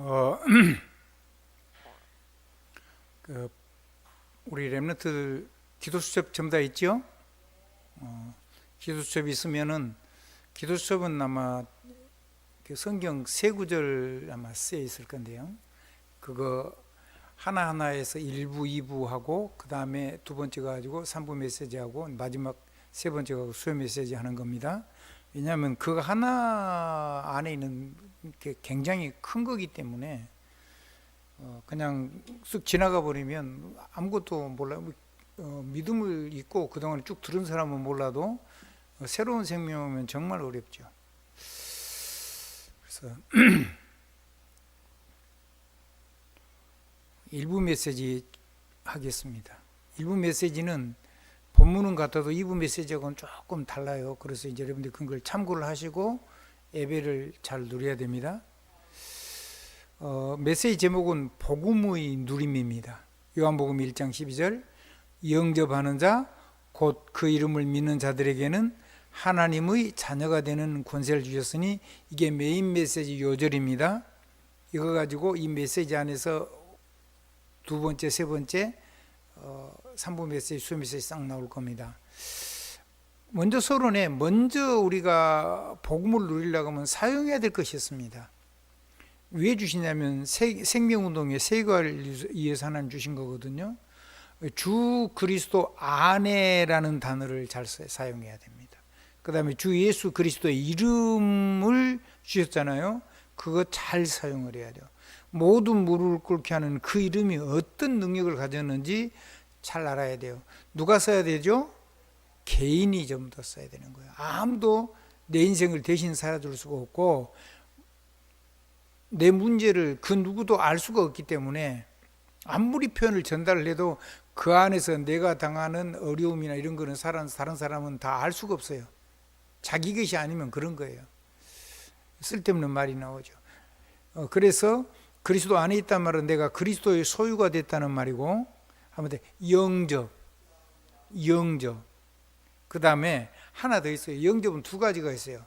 어, 그 우리 렘넌트 기도수첩 전부 다 있죠? 기도수첩 있으면은 기도수첩은 아마 그 성경 세 구절 아마 쓰여 있을 건데요. 그거 하나하나에서 1부, 2부 하고 그 다음에 두 번째가 가지고 3부 메시지 하고 마지막 세 번째가 수요 메시지 하는 겁니다. 왜냐하면 그 하나 안에 있는 게 굉장히 큰 거기 때문에 그냥 쑥 지나가 버리면 아무것도 몰라. 믿음을 잊고 그동안 쭉 들은 사람은 몰라도 새로운 생명 오면 정말 어렵죠. 그래서 일부 메시지 하겠습니다. 일부 메시지는 본문은 같아도 2부 메시지하고는 조금 달라요. 그래서 이제 여러분들 그걸 참고를 하시고 예배를 잘 누려야 됩니다. 메시지 제목은 복음의 누림입니다. 요한복음 1장 12절 영접하는 자 곧 그 이름을 믿는 자들에게는 하나님의 자녀가 되는 권세를 주셨으니 이게 메인 메시지 요절입니다. 이거 가지고 이 메시지 안에서 두 번째, 세 번째 3부 메시지, 수요 메시지 싹 나올 겁니다. 먼저 서론에 먼저 우리가 복음을 누리려고 하면 사용해야 될 것이 있습니다. 왜 주시냐면 생명운동의 세계화를 위해서 하나님 주신 거거든요. 주 그리스도 안에라는 단어를 잘 사용해야 됩니다. 그 다음에 주 예수 그리스도의 이름을 주셨잖아요. 그거 잘 사용을 해야 돼요. 모든 무릎을 꿇게 하는 그 이름이 어떤 능력을 가졌는지 잘 알아야 돼요. 누가 써야 되죠? 개인이 좀 더 써야 되는 거예요. 아무도 내 인생을 대신 살아줄 수가 없고 내 문제를 그 누구도 알 수가 없기 때문에 아무리 표현을 전달을 해도 그 안에서 내가 당하는 어려움이나 이런 거는 다른 사람은 다 알 수가 없어요. 자기 것이 아니면 그런 거예요. 쓸데없는 말이 나오죠. 그래서 그리스도 안에 있단 말은 내가 그리스도의 소유가 됐다는 말이고 한번 영접. 그 다음에 하나 더 있어요. 영접은 두 가지가 있어요.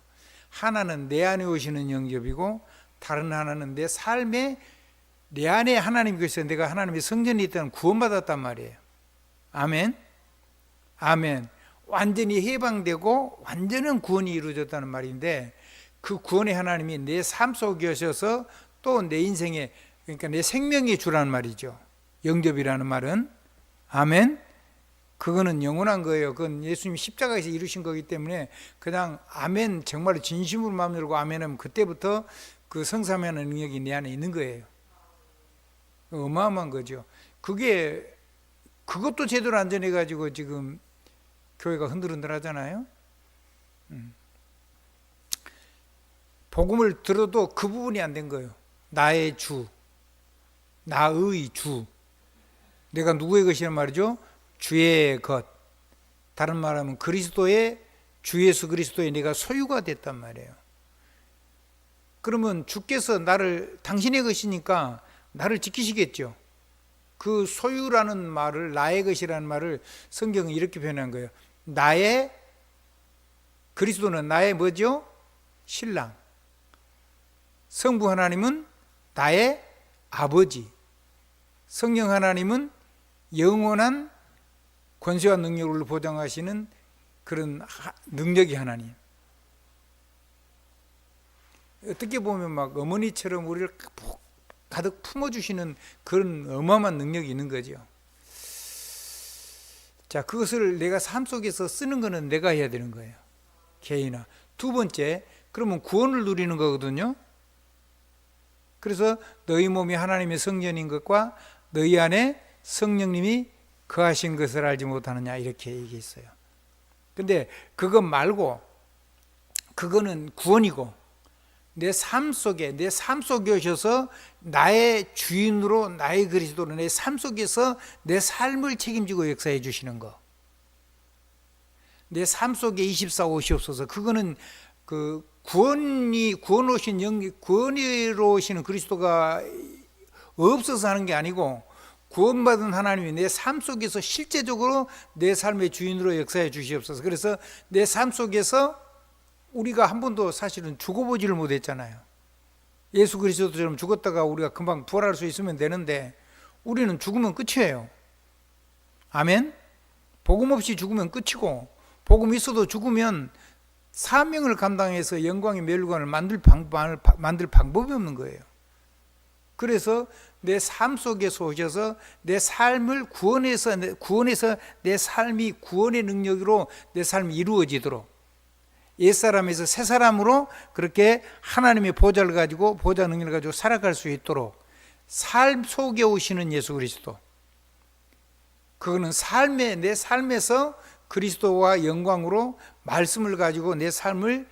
하나는 내 안에 오시는 영접이고 다른 하나는 내 삶에 내 안에 하나님이 계셔서 내가 하나님의 성전이 있다는 구원받았단 말이에요. 아멘. 아멘. 완전히 해방되고 완전한 구원이 이루어졌다는 말인데 그 구원의 하나님이 내 삶 속에 오셔서 또 내 인생에 그러니까 내 생명의 주라는 말이죠. 영접이라는 말은 아멘. 그거는 영원한 거예요. 그건 예수님이 십자가에서 이루신 거기 때문에 그냥 아멘 정말 진심으로 마음 열고 아멘하면 그때부터 그 성삼위하는 능력이 내 안에 있는 거예요. 어마어마한 거죠. 그것도 제대로 안 전해가지고 지금 교회가 흔들흔들 하잖아요. 복음을 들어도 그 부분이 안 된 거예요. 나의 주, 나의 주. 내가 누구의 것이란 말이죠? 주의 것. 다른 말하면 그리스도의 주 예수 그리스도의 내가 소유가 됐단 말이에요. 그러면 주께서 나를 당신의 것이니까 나를 지키시겠죠. 그 소유라는 말을 나의 것이라는 말을 성경은 이렇게 표현한 거예요. 나의 그리스도는 나의 뭐죠? 신랑. 성부 하나님은 나의 아버지. 성령 하나님은 영원한 권세와 능력을 보장하시는 그런 능력의 하나님. 어떻게 보면 막 어머니처럼 우리를 가득 품어주시는 그런 어마어마한 능력이 있는 거죠. 자, 그것을 내가 삶 속에서 쓰는 거는 내가 해야 되는 거예요. 개인화. 두 번째, 그러면 구원을 누리는 거거든요. 그래서 너희 몸이 하나님의 성전인 것과 너희 안에 성령님이 거하신 것을 알지 못하느냐 이렇게 얘기했어요. 근데 그것 말고 그거는 구원이고 내 삶 속에 오셔서 나의 주인으로 나의 그리스도로 내 삶 속에서 내 삶을 책임지고 역사해 주시는 거. 내 삶 속에 24 오시옵소서. 그거는 그 구원으로 오시는 그리스도가 없어서 하는 게 아니고 구원받은 하나님이 내 삶 속에서 실제적으로 내 삶의 주인으로 역사해 주시옵소서. 그래서 내 삶 속에서 우리가 한 번도 사실은 죽어보지를 못했잖아요. 예수 그리스도처럼 죽었다가 우리가 금방 부활할 수 있으면 되는데 우리는 죽으면 끝이에요. 아멘? 복음 없이 죽으면 끝이고, 복음 있어도 죽으면 사명을 감당해서 영광의 멸관을 만들 방법이 없는 거예요. 그래서 내 삶 속에서 오셔서 내 삶을 구원해서 내 삶이 구원의 능력으로 내 삶이 이루어지도록, 옛사람에서 새사람으로 그렇게 하나님의 보좌를 가지고, 보좌 능력을 가지고 살아갈 수 있도록 삶 속에 오시는 예수 그리스도, 그거는 내 삶에서 그리스도와 영광으로 말씀을 가지고 내 삶을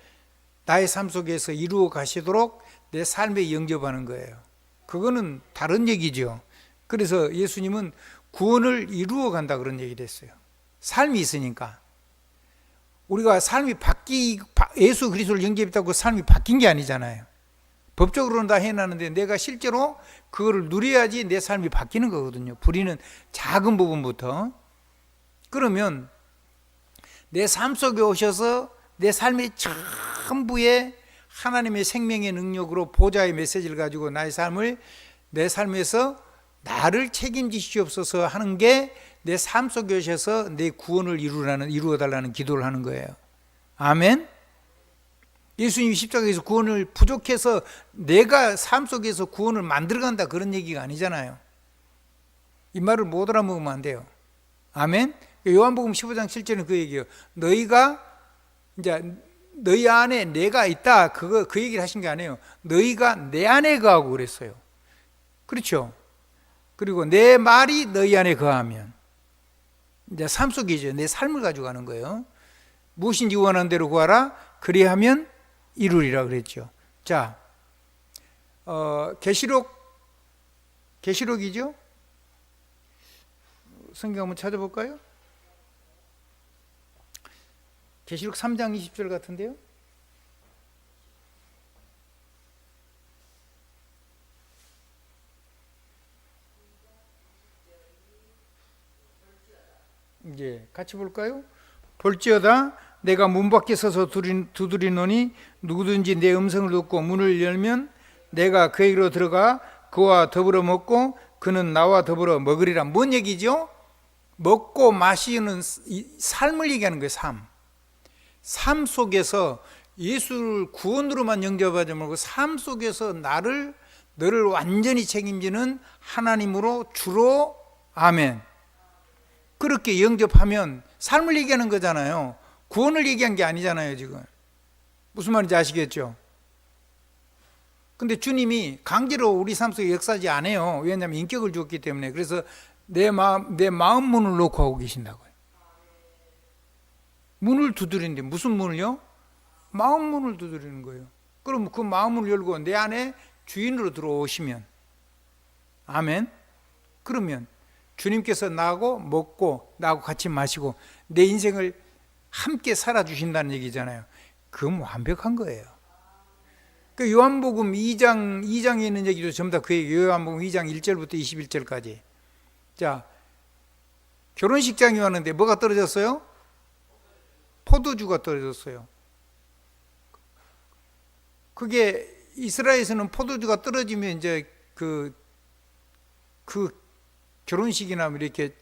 나의 삶 속에서 이루어 가시도록 내 삶에 영접하는 거예요. 그거는 다른 얘기죠. 그래서 예수님은 구원을 이루어 간다 그런 얘기를 했어요. 삶이 있으니까. 우리가 삶이 예수 그리스도를 영접했다고 삶이 바뀐 게 아니잖아요. 법적으로는 다 해놨는데 내가 실제로 그거를 누려야지 내 삶이 바뀌는 거거든요. 부리는 작은 부분부터. 그러면 내 삶 속에 오셔서 내 삶의 전부에 하나님의 생명의 능력으로 보좌의 메시지를 가지고 내 삶에서 나를 책임지시옵소서 하는 게 내 삶 속에 오셔서 내 구원을 이루어달라는 기도를 하는 거예요. 아멘? 예수님이 십자가에서 구원을 부족해서 내가 삶 속에서 구원을 만들어간다 그런 얘기가 아니잖아요. 이 말을 못 알아먹으면 안 돼요. 아멘? 요한복음 15장 7절은 그 얘기예요. 너희 안에 내가 있다. 그 얘기를 하신 게 아니에요. 너희가 내 안에 거하고 그랬어요. 그렇죠? 그리고 내 말이 너희 안에 거하면, 이제 삶 속이죠. 내 삶을 가지고 가는 거예요. 무엇인지 원하는 대로 구하라. 그리하면 이루리라 그랬죠. 자, 계시록이죠? 성경 한번 찾아볼까요? 계시록 3장 20절 같은데요. 이제 같이 볼까요? 볼지어다 내가 문 밖에 서서 두드리노니 누구든지 내 음성을 듣고 문을 열면 내가 그에게로 들어가 그와 더불어 먹고 그는 나와 더불어 먹으리라. 뭔 얘기죠? 먹고 마시는 삶을 얘기하는 거예요. 삶 속에서 예수를 구원으로만 영접하지 말고 삶 속에서 너를 완전히 책임지는 하나님으로 주로, 아멘, 그렇게 영접하면 삶을 얘기하는 거잖아요. 구원을 얘기한 게 아니잖아요. 지금 무슨 말인지 아시겠죠? 근데 주님이 강제로 우리 삶 속에 역사하지 않아요. 왜냐하면 인격을 주었기 때문에. 그래서 내 마음 문을 놓고 하고 계신다고요. 문을 두드리는데 무슨 문을요? 마음 문을 두드리는 거예요. 그럼 그 마음을 열고 내 안에 주인으로 들어오시면, 아멘, 그러면 주님께서 나하고 먹고 나하고 같이 마시고 내 인생을 함께 살아주신다는 얘기잖아요. 그건 완벽한 거예요. 그 요한복음 2장에 있는 얘기도 전부 다 그 얘기예요. 요한복음 2장 1절부터 21절까지. 자, 결혼식장이 왔는데 뭐가 떨어졌어요? 포도주가 떨어졌어요. 그게 이스라엘에서는 포도주가 떨어지면 이제 그 결혼식이나 이렇게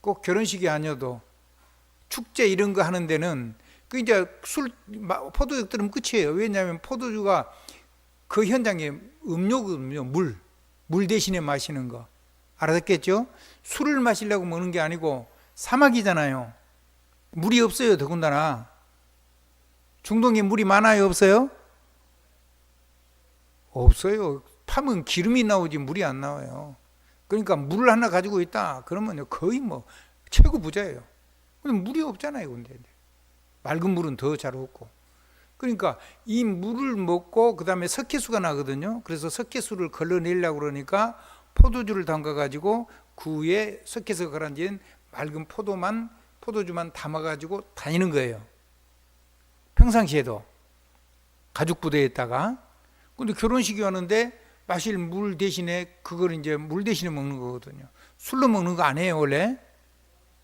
꼭 결혼식이 아니어도 축제 이런 거 하는 데는 그 이제 포도주 들으면 끝이에요. 왜냐하면 포도주가 그 현장에 음료거든요. 물 대신에 마시는 거. 알았겠죠? 술을 마시려고 먹는 게 아니고 사막이잖아요. 물이 없어요. 더군다나 중동에 물이 많아요? 없어요? 없어요. 파면 기름이 나오지 물이 안 나와요. 그러니까 물을 하나 가지고 있다 그러면 거의 최고 부자예요. 근데 물이 없잖아요. 근데 맑은 물은 더 잘 없고. 그러니까 이 물을 먹고 그 다음에 석회수가 나거든요. 그래서 석회수를 걸러내려고 그러니까 포도주를 담가가지고 그 위에 석회수가 가라앉은 맑은 포도주만 담아가지고 다니는 거예요. 평상시에도 가죽 부대에다가. 근데 결혼식이 왔는데 마실 물 대신에 그걸 이제 물 대신에 먹는 거거든요. 술로 먹는 거 아니에요. 원래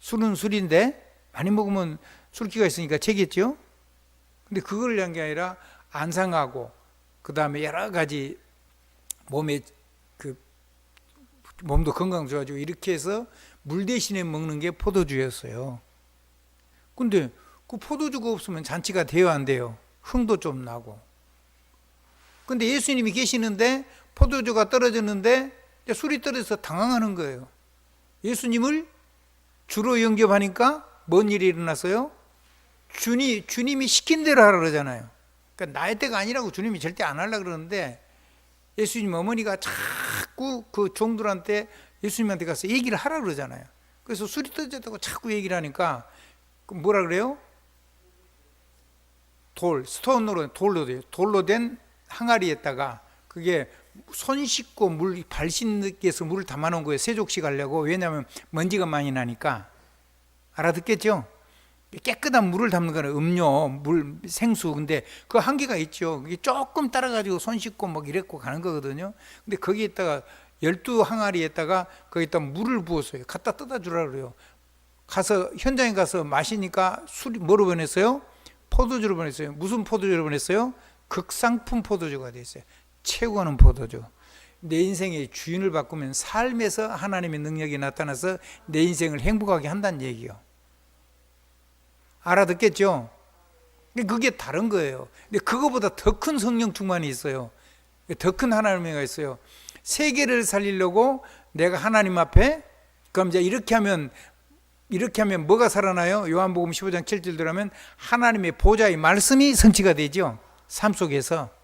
술은 술인데 많이 먹으면 술기가 있으니까 채겠죠. 근데 그걸 위한 게 아니라 안 상하고 그 다음에 여러 가지 몸에 몸도 건강 좋아지고 이렇게 해서 물 대신에 먹는 게 포도주였어요. 근데 그 포도주가 없으면 잔치가 돼요, 안 돼요? 흥도 좀 나고. 근데 예수님이 계시는데 포도주가 떨어졌는데 술이 떨어져서 당황하는 거예요. 예수님을 주로 영접하니까 뭔 일이 일어났어요? 주님이 시킨 대로 하라 그러잖아요. 그러니까 나의 때가 아니라고 주님이 절대 안 하려고 그러는데 예수님 어머니가 자꾸 그 종들한테 예수님한테 가서 얘기를 하라 그러잖아요. 그래서 술이 떨어졌다고 자꾸 얘기를 하니까 뭐라 그래요? 돌로 된 항아리에다가 그게 손 씻고 발 씻기 위해서 물을 담아놓은 거예요. 세족식 하려고. 왜냐하면 먼지가 많이 나니까. 알아듣겠죠? 깨끗한 물을 담는 거는 음료, 물, 생수. 근데 그 한계가 있죠. 그게 조금 따라가지고 손 씻고 막 이랬고 가는 거거든요. 근데 거기에다가 12항아리에다가 거기다 물을 부었어요. 갖다 떠다 주라 그래요. 현장에 가서 마시니까 술이 뭐로 변했어요? 포도주로 변했어요. 무슨 포도주로 변했어요? 극상품 포도주가 됐어요. 최고하는 포도주. 내 인생의 주인을 바꾸면 삶에서 하나님의 능력이 나타나서 내 인생을 행복하게 한다는 얘기요. 알아듣겠죠? 그게 다른 거예요. 근데 그거보다 더 큰 성령 충만이 있어요. 더 큰 하나님이 있어요. 세계를 살리려고 내가 하나님 앞에, 그럼 이제 이렇게 하면 뭐가 살아나요? 요한복음 15장 7절 들어가면 하나님의 보좌의 말씀이 성취가 되죠. 삶 속에서.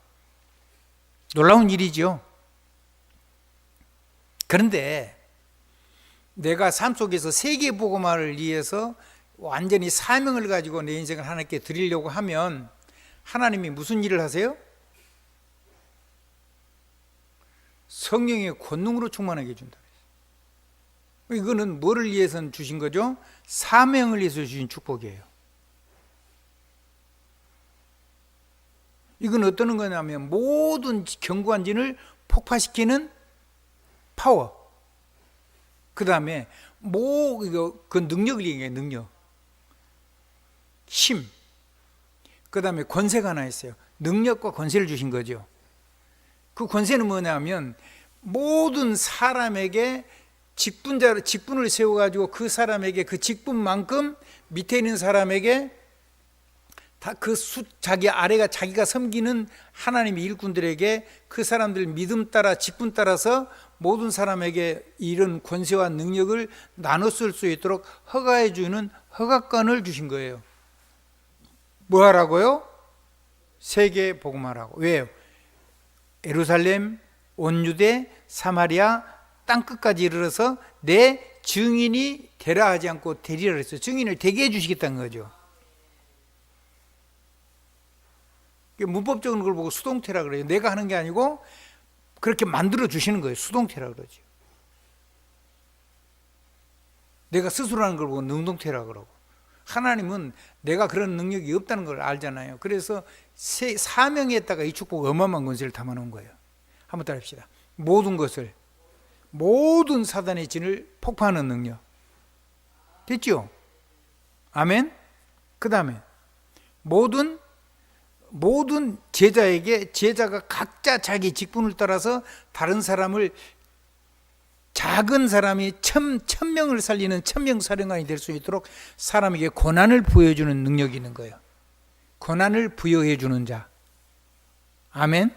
놀라운 일이죠. 그런데 내가 삶 속에서 세계복음화를 위해서 완전히 사명을 가지고 내 인생을 하나님께 드리려고 하면 하나님이 무슨 일을 하세요? 성령의 권능으로 충만하게 해준다. 이거는 뭐를 위해서 주신 거죠? 사명을 위해서 주신 축복이에요. 이건 어떤 거냐면 모든 견고한 진을 폭파시키는 파워. 그 다음에 그 능력을 얘기해요. 능력. 힘. 그 다음에 권세가 하나 있어요. 능력과 권세를 주신 거죠. 그 권세는 뭐냐면 모든 사람에게 직분을 세워가지고 그 사람에게 그 직분만큼 밑에 있는 사람에게 다 자기 아래가 자기가 섬기는 하나님의 일꾼들에게 그 사람들 믿음 따라 직분 따라서 모든 사람에게 이런 권세와 능력을 나눠 쓸 수 있도록 허가해 주는 허가권을 주신 거예요. 뭐 하라고요? 세계 복음하라고. 왜요? 예루살렘, 온 유대, 사마리아 땅끝까지 이르러서 내 증인이 되라 하지 않고 되리라 했어요. 증인을 되게 해주시겠다는 거죠. 문법적인 걸 보고 수동태라 그래요. 내가 하는 게 아니고 그렇게 만들어 주시는 거예요. 수동태라 그러죠. 내가 스스로 하는 걸 보고 능동태라 그러고. 하나님은 내가 그런 능력이 없다는 걸 알잖아요. 그래서 사명에다가 이 축복 어마어마한 권세를 담아놓은 거예요. 한번 따라합시다. 모든 사단의 진을 폭파하는 능력. 됐죠? 아멘? 그 다음에 모든 제자에게 제자가 각자 자기 직분을 따라서 다른 사람을 작은 사람이 천명을 살리는 천명사령관이 될 수 있도록 사람에게 권한을 부여해주는 능력이 있는 거예요. 권한을 부여해주는 자. 아멘?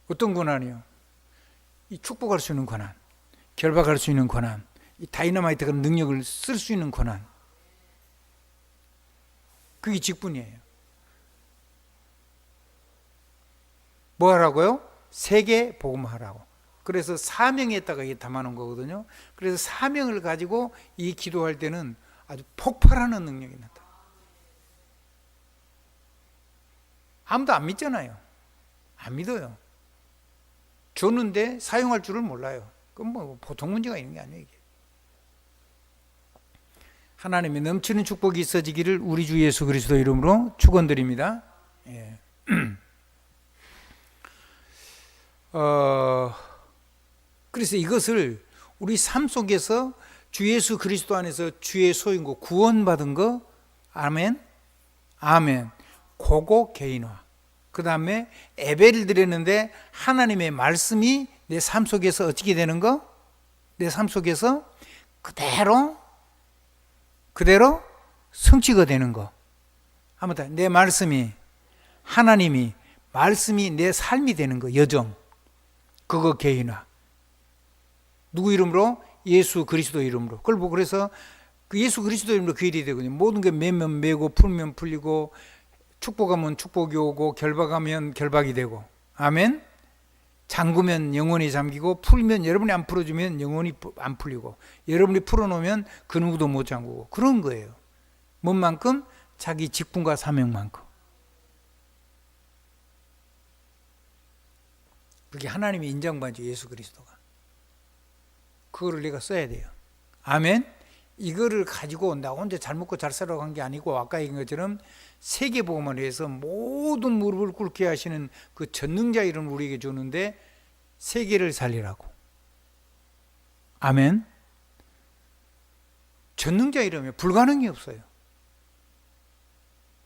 어떤 권한이요? 이 축복할 수 있는 권한, 결박할 수 있는 권한, 이 다이너마이트 같은 능력을 쓸 수 있는 권한. 그게 직분이에요. 뭐 하라고요? 세계 복음하라고. 그래서 사명에다가 이게 담아놓은 거거든요. 그래서 사명을 가지고 이 기도할 때는 아주 폭발하는 능력이 나타나요. 아무도 안 믿잖아요. 안 믿어요. 줬는데 사용할 줄을 몰라요. 그건 뭐 보통 문제가 있는 게 아니에요. 이게. 하나님의 넘치는 축복이 있어지기를 우리 주 예수 그리스도 이름으로 축원드립니다. 예. 그래서 이것을 우리 삶 속에서 주 예수 그리스도 안에서 주의 소유인 거 구원받은 거 아멘. 아멘. 그거 개인화. 그 다음에 예배를 드렸는데 하나님의 말씀이 내 삶 속에서 어떻게 되는 거? 내 삶 속에서 그대로 성취가 되는 거. 아무튼 내 말씀이, 하나님이 말씀이 내 삶이 되는 거. 여정. 그거 개인화. 누구 이름으로? 예수 그리스도 이름으로. 그래서 그 예수 그리스도 이름으로 그 일이 되거든요. 모든 게 매면 매고 풀면 풀리고 축복하면 축복이 오고 결박하면 결박이 되고. 아멘. 잠그면 영원히 잠기고 풀면, 여러분이 안 풀어주면 영원히 안 풀리고, 여러분이 풀어놓으면 그 누구도 못 잠그고. 그런 거예요. 뭔 만큼? 자기 직분과 사명만큼. 그게 하나님이 인정받죠. 예수 그리스도가. 그거를 내가 써야 돼요. 아멘. 이거를 가지고 나 혼자 잘 먹고 잘 살아고 한 게 아니고, 아까 얘기한 것처럼 세계복음을 위해서 모든 무릎을 꿇게 하시는 그 전능자 이름을 우리에게 주는데, 세계를 살리라고. 아멘. 전능자 이름에 불가능이 없어요.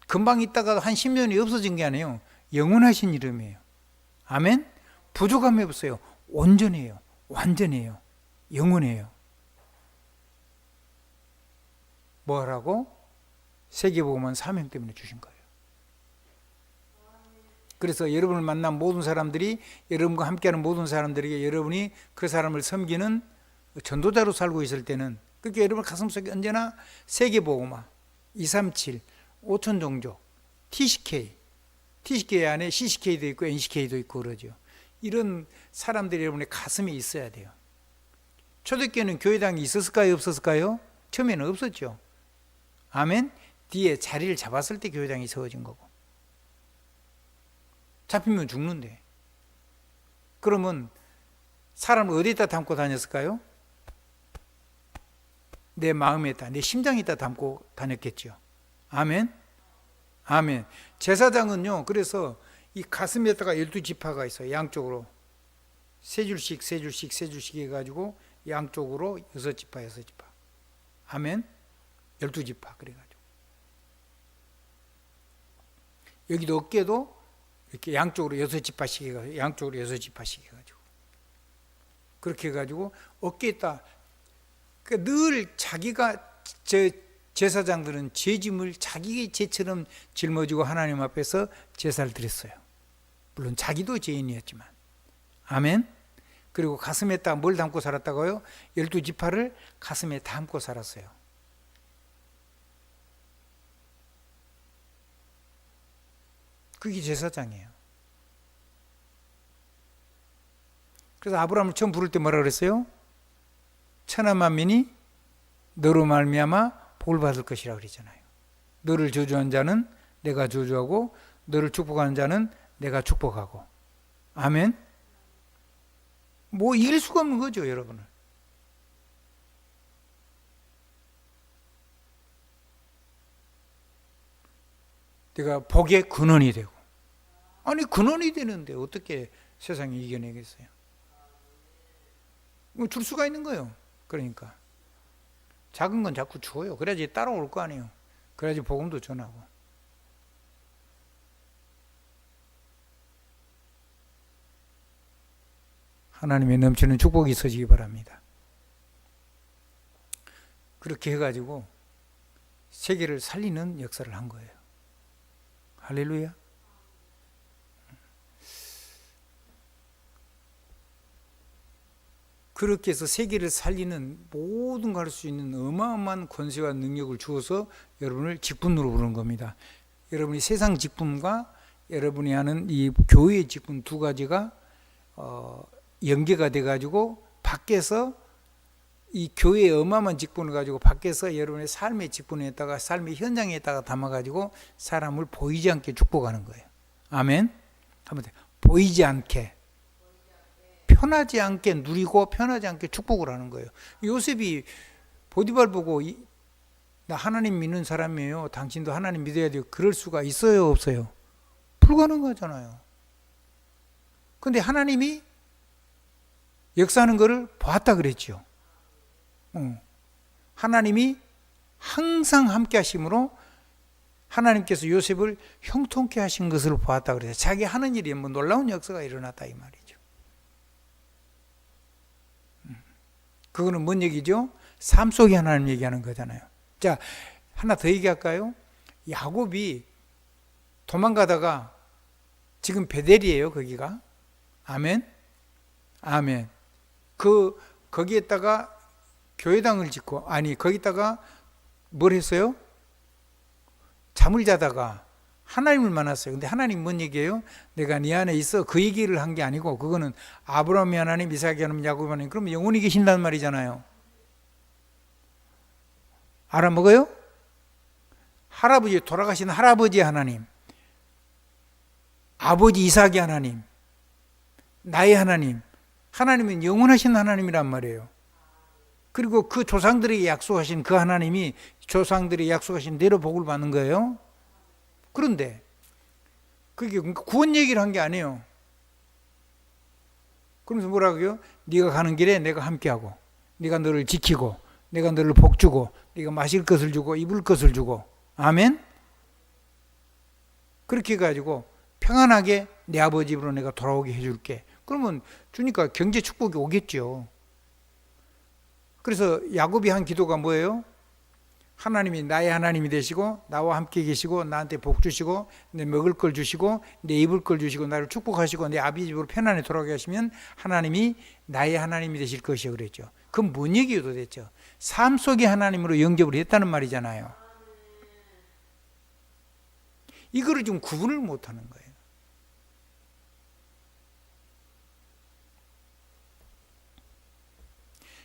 금방 있다가 한 10년이 없어진 게 아니에요. 영원하신 이름이에요. 아멘. 부족함이 없어요. 온전해요. 완전해요. 영원해요. 뭐라고? 세계복음은 사명 때문에 주신 거예요. 그래서 여러분을 만난 모든 사람들이, 여러분과 함께하는 모든 사람들에게 여러분이 그 사람을 섬기는 전도자로 살고 있을 때는, 그렇게 여러분 가슴속에 언제나 세계복음화, 237, 5천 종족, TCK 안에 CCK도 있고 NCK도 있고 그러죠. 이런 사람들이 여러분의 가슴에 있어야 돼요. 초대교회는 교회당이 있었을까요? 없었을까요? 처음에는 없었죠. 아멘. 뒤에 자리를 잡았을 때 교회당이 세워진 거고. 잡히면 죽는데. 그러면 사람을 어디에다 담고 다녔을까요? 내 마음에다, 내 심장에다 담고 다녔겠죠. 아멘. 아멘. 제사장은요, 그래서 이 가슴에다가 12지파가 있어요. 양쪽으로 세 줄씩 해가지고 양쪽으로 6지파. 아멘. 12지파 그래가지고, 여기도 어깨도 이렇게 양쪽으로 6지파씩 해가지고, 양쪽으로 6지파씩 해가지고, 그렇게 해가지고 어깨에다, 그러니까 늘 자기가, 제사장들은 제짐을 자기의 죄처럼 짊어지고 하나님 앞에서 제사를 드렸어요. 물론 자기도 죄인이었지만. 아멘. 그리고 가슴에다 뭘 담고 살았다고요? 12지파를 가슴에 담고 살았어요. 그게 제사장이에요. 그래서 아브라함을 처음 부를 때 뭐라 그랬어요? 천하 만민이 너로 말미암아 복을 받을 것이라고 그랬잖아요. 너를 저주한 자는 내가 저주하고 너를 축복하는 자는 내가 축복하고. 아멘. 뭐 이길 수가 없는 거죠, 여러분을. 내가 복의 근원이 되고. 아니, 근원이 되는데 어떻게 세상에 이겨내겠어요? 줄 수가 있는 거예요. 그러니까 작은 건 자꾸 줘요. 그래야지 따라올 거 아니에요. 그래야지 복음도 전하고. 하나님의 넘치는 축복이 있어지기 바랍니다. 그렇게 해가지고 세계를 살리는 역사를 한 거예요. 할렐루야. 그렇게 해서 세계를 살리는, 모든 걸 할 수 있는 어마어마한 권세와 능력을 주어서 여러분을 직분으로 부르는 겁니다. 여러분이 세상 직분과 여러분이 하는 이 교회의 직분 두 가지가 연계가 돼가지고 밖에서 이 교회의 어마어마한 직분을 가지고 밖에서 여러분의 삶의 직분에다가, 삶의 현장에다가 담아가지고 사람을 보이지 않게 축복하는 거예요. 아멘. 한번 보이지 않게, 편하지 않게 누리고 편하지 않게 축복을 하는 거예요. 요셉이 보디발 보고 나 하나님 믿는 사람이에요. 당신도 하나님 믿어야 돼요. 그럴 수가 있어요, 없어요? 불가능하잖아요. 근데 하나님이 역사하는 것을 봤다 그랬죠. 하나님이 항상 함께 하심으로 하나님께서 요셉을 형통케 하신 것을 보았다 그래서 자기 하는 일이 뭐 놀라운 역사가 일어났다 이 말이죠. 그거는 뭔 얘기죠? 삶 속에 하나님 얘기하는 거잖아요. 자, 하나 더 얘기할까요? 야곱이 도망가다가 지금 베델이에요, 거기가. 아멘? 아멘. 거기에다가 교회당을 짓고, 거기다가 뭘 했어요? 잠을 자다가 하나님을 만났어요. 근데 하나님 뭔 얘기예요? 내가 네 안에 있어. 그 얘기를 한 게 아니고, 그거는 아브라함이 하나님, 이삭이 하나님, 야곱이 하나님, 그러면 영원히 계신다는 말이잖아요. 알아먹어요? 할아버지, 돌아가신 할아버지 하나님, 아버지 이삭이 하나님, 나의 하나님, 하나님은 영원하신 하나님이란 말이에요. 그리고 그 조상들에게 약속하신 그 하나님이 조상들이 약속하신 대로 복을 받는 거예요. 그런데 그게 구원 얘기를 한 게 아니에요. 그러면서 뭐라고요? 네가 가는 길에 내가 함께하고, 네가 너를 지키고, 내가 너를 복주고, 네가 마실 것을 주고 입을 것을 주고. 아멘. 그렇게 해가지고 평안하게 내 아버지 집으로 내가 돌아오게 해줄게. 그러면 주니까 경제 축복이 오겠죠. 그래서 야곱이 한 기도가 뭐예요? 하나님이 나의 하나님이 되시고 나와 함께 계시고 나한테 복 주시고 내 먹을 걸 주시고 내 입을 걸 주시고 나를 축복하시고 내 아버지 집으로 편안히 돌아가게 하시면 하나님이 나의 하나님이 되실 것이요 그랬죠. 그건 뭔 얘기예요 도대체? 삶 속의 하나님으로 영접을 했다는 말이잖아요. 이거를 좀 구분을 못하는 거예요.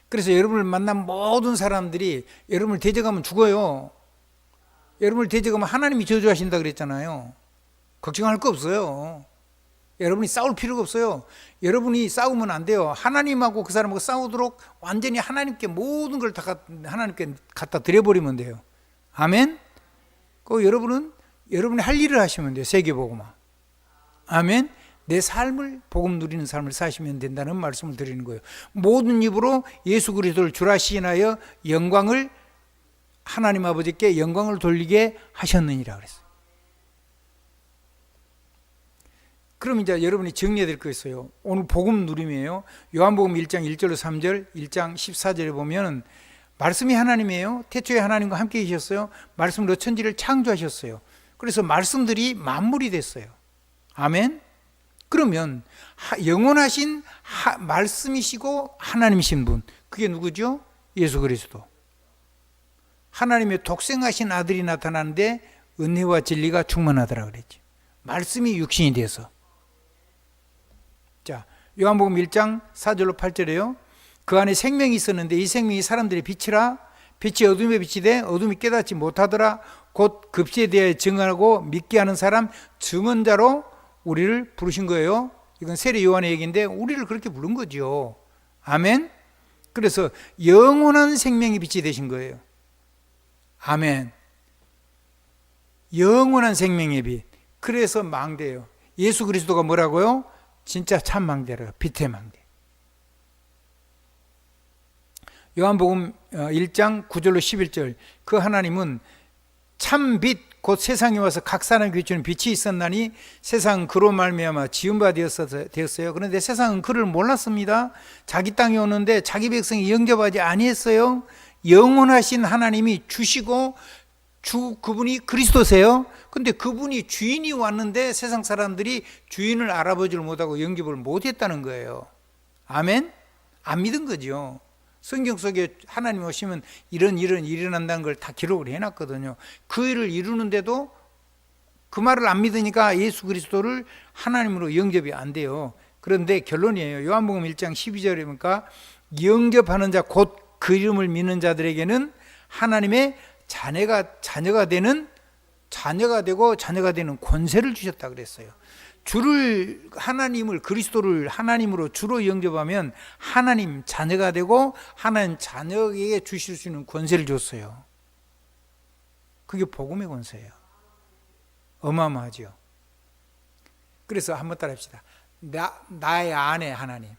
그래서 여러분을 만난 모든 사람들이 여러분을 대적하면 죽어요. 여러분을 대적하면 하나님이 저주하신다 그랬잖아요. 걱정할 거 없어요. 여러분이 싸울 필요가 없어요. 여러분이 싸우면 안 돼요. 하나님하고 그 사람하고 싸우도록 완전히 하나님께 모든 걸 다 하나님께 갖다 드려버리면 돼요. 아멘. 그 여러분은 여러분이 할 일을 하시면 돼요. 세계복음화. 아멘. 내 삶을 복음 누리는 삶을 사시면 된다는 말씀을 드리는 거예요. 모든 입으로 예수 그리스도를 주라 시인하여 영광을 하나님 아버지께 영광을 돌리게 하셨느니라 그랬어요. 그럼 이제 여러분이 정리해야 될 거 있어요. 오늘 복음 누림이에요. 요한복음 1장 1절로 3절, 1장 14절에 보면 말씀이 하나님이에요. 태초에 하나님과 함께 계셨어요. 말씀으로 천지를 창조하셨어요. 그래서 말씀들이 만물이 됐어요. 아멘. 그러면 영원하신 말씀이시고 하나님이신 분, 그게 누구죠? 예수 그리스도. 하나님의 독생하신 아들이 나타나는데 은혜와 진리가 충만하더라 그랬죠. 말씀이 육신이 돼서. 자, 요한복음 1장 4절로 8절에요. 그 안에 생명이 있었는데 이 생명이 사람들의 빛이라. 빛이 어둠에 빛이 돼 어둠이 깨닫지 못하더라. 곧 급시에 대하여 증언하고 믿게 하는 사람 증언자로 우리를 부르신 거예요. 이건 세례 요한의 얘기인데 우리를 그렇게 부른 거죠. 아멘. 그래서 영원한 생명의 빛이 되신 거예요. 아멘. 영원한 생명의 빛. 그래서 망대예요. 예수 그리스도가 뭐라고요? 진짜 참 망대래요. 빛의 망대. 요한복음 1장 9절로 11절. 그 하나님은 참 빛 곧 세상에 와서 각 사람에게 비추는 빛이 있었나니 세상은 그로 말미암아 지은 바 되었어요. 그런데 세상은 그를 몰랐습니다. 자기 땅에 오는데 자기 백성이 영접하지 아니했어요. 영원하신 하나님이 주시고 그분이 그리스도세요. 근데 그분이 주인이 왔는데 세상 사람들이 주인을 알아보지를 못하고 영접을 못했다는 거예요. 아멘? 안 믿은 거죠. 성경 속에 하나님 오시면 이런 일이 일어난다는 걸 다 기록을 해놨거든요. 그 일을 이루는데도 그 말을 안 믿으니까 예수 그리스도를 하나님으로 영접이 안 돼요. 그런데 결론이에요. 요한복음 1장 12절에 보니까 영접하는 자 곧 그 이름을 믿는 자들에게는 하나님의 자녀가 되고 자녀가 되는 권세를 주셨다 그랬어요. 하나님을 그리스도를 하나님으로 주로 영접하면 하나님 자녀가 되고 하나님 자녀에게 주실 수 있는 권세를 줬어요. 그게 복음의 권세예요. 어마어마하죠. 그래서 한번 따라합시다. 나의 안에 하나님,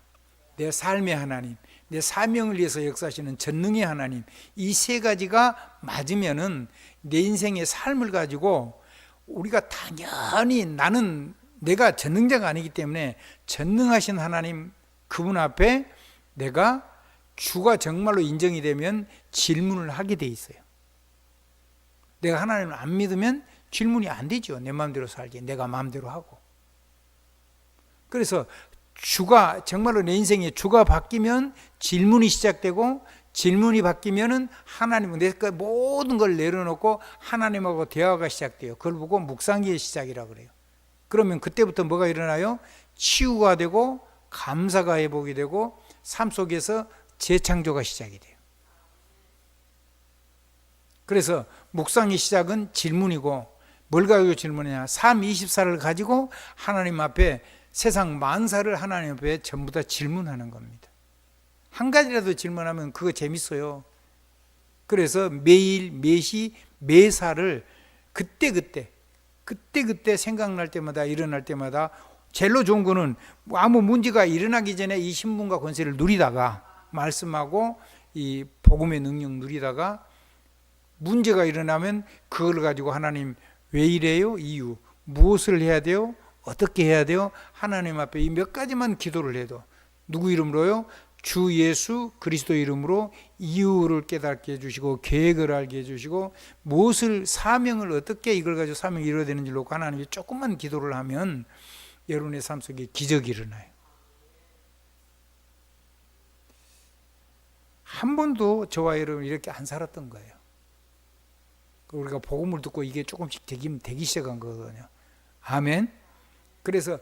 내 삶의 하나님, 내 사명을 위해서 역사하시는 전능의 하나님, 이 세 가지가 맞으면은 내 인생의 삶을 가지고 우리가 당연히 나는 내가 전능자가 아니기 때문에 전능하신 하나님 그분 앞에 내가 주가 정말로 인정이 되면 질문을 하게 돼 있어요. 내가 하나님을 안 믿으면 질문이 안 되죠. 내 마음대로 살게, 내가 마음대로 하고. 그래서 주가 정말로 내 인생에 주가 바뀌면 질문이 시작되고, 질문이 바뀌면은 하나님은 내가 모든 걸 내려놓고 하나님하고 대화가 시작돼요. 그걸 보고 묵상기의 시작이라고 그래요. 그러면 그때부터 뭐가 일어나요? 치유가 되고 감사가 회복이 되고 삶 속에서 재창조가 시작이 돼요. 그래서 묵상의 시작은 질문이고, 뭘 가지고 질문이냐? 삶 24를 가지고 하나님 앞에, 세상 만사를 하나님 앞에 전부 다 질문하는 겁니다. 한 가지라도 질문하면 그거 재밌어요. 그래서 매일, 매시, 매사를 그때그때 생각날 때마다, 일어날 때마다, 제일로 좋은 거는 아무 문제가 일어나기 전에 이 신분과 권세를 누리다가, 말씀하고 이 복음의 능력 누리다가, 문제가 일어나면 그걸 가지고 하나님 왜 이래요? 이유. 무엇을 해야 돼요? 어떻게 해야 돼요? 하나님 앞에 이 몇 가지만 기도를 해도, 누구 이름으로요? 주 예수 그리스도 이름으로 이유를 깨닫게 해주시고, 계획을 알게 해주시고, 무엇을, 사명을 어떻게 이걸 가지고 사명을 이루어야 되는지 놓고 하나님이 조금만 기도를 하면 여러분의 삶 속에 기적이 일어나요. 한 번도 저와 여러분 이렇게 안 살았던 거예요. 우리가 복음을 듣고 이게 조금씩 되기 시작한 거거든요. 아멘. 그래서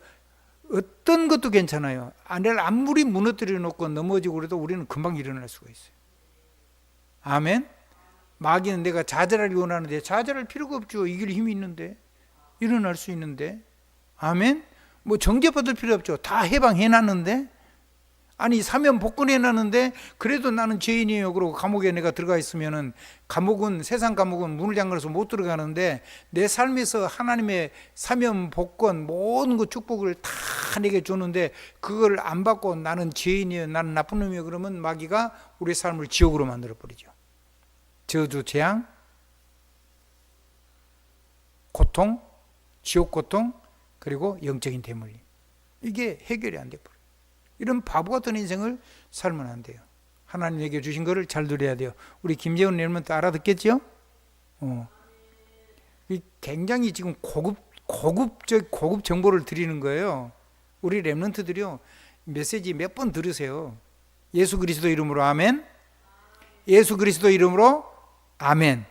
어떤 것도 괜찮아요. 내가 아무리 무너뜨려 놓고 넘어지고 그래도 우리는 금방 일어날 수가 있어요. 아멘. 마귀는 내가 좌절하기 원하는데 좌절할 필요가 없죠. 이길 힘이 있는데, 일어날 수 있는데. 아멘. 뭐 정죄받을 필요 없죠. 다 해방해놨는데. 아니 사면 복권해놨는데 그래도 나는 죄인이에요 그러고 감옥에 내가 들어가 있으면은, 감옥은, 세상 감옥은 문을 잠가서 못 들어가는데, 내 삶에서 하나님의 사면 복권 모든 그 축복을 다 내게 주는데 그걸 안 받고 나는 죄인이에요, 나는 나쁜 놈이에요 그러면 마귀가 우리의 삶을 지옥으로 만들어 버리죠. 저주, 재앙, 고통, 지옥 고통, 그리고 영적인 대물림. 이게 해결이 안 돼 버려요. 이런 바보 같은 인생을 살면 안 돼요. 하나님에게 주신 거를 잘 누려야 돼요. 우리 김재훈 랩런트 알아듣겠죠? 굉장히 지금 고급 정보를 드리는 거예요. 우리 랩런트들이요, 메시지 몇 번 들으세요. 예수 그리스도 이름으로 아멘. 예수 그리스도 이름으로 아멘.